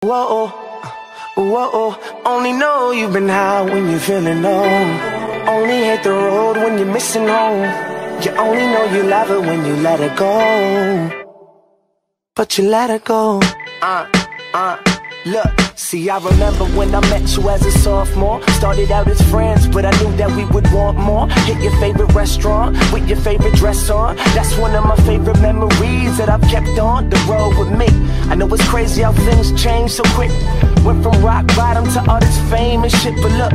Whoa, whoa, only know you've been high when you're feeling low. Only hit the road when you're missing home. You only know you love her when you let her go. But you let her go. Look, see, I remember when I met you as a sophomore. Started out as friends, but I knew that we would want more. Hit your favorite restaurant with your favorite dress on. That's one of my favorite memories that I've kept on the road with me. I know it's crazy how things change so quick. Went from rock bottom to all this fame and shit. But look,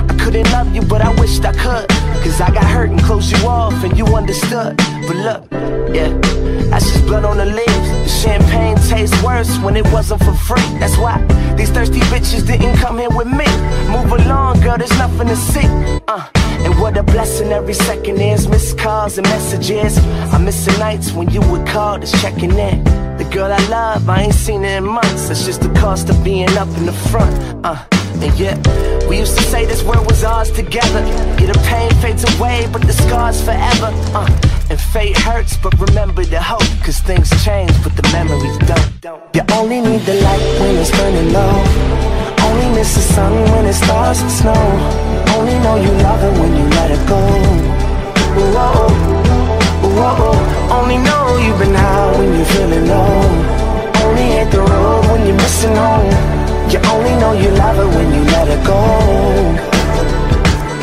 I couldn't love you, but I wished I could. Cause I got hurt and closed you off and you understood. But look, yeah, that's just blood on the leaves. The champagne tastes worse when it wasn't for free. That's why these thirsty bitches didn't come here with me. Move along, girl, there's nothing to see. And what a blessing every second is. Missed calls and messages. I miss the nights when you would call, just checking in. The girl I love, I ain't seen her in months. That's just the cost of being up in the front. And yeah, we used to say this world was ours together. Yeah, the pain fades away, but the scars forever. And fate hurts, but remember the hope. Cause things change, but the memories don't. You only need the light when it's burning low. Only miss the sun when it starts to snow. Only know you love her when you let her go. Whoa, whoa, only know you've been high when you're feeling low. Only hit the road when you're missing home. You only know you love her when you let her go.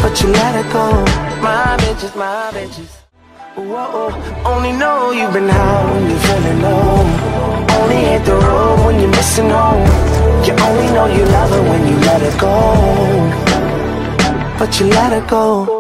But you let her go. My bitches, my bitches. Whoa, only know you've been high when you're feeling low. Only hit the road when you're missing home. You only know you love her when you let her go. But you let her go.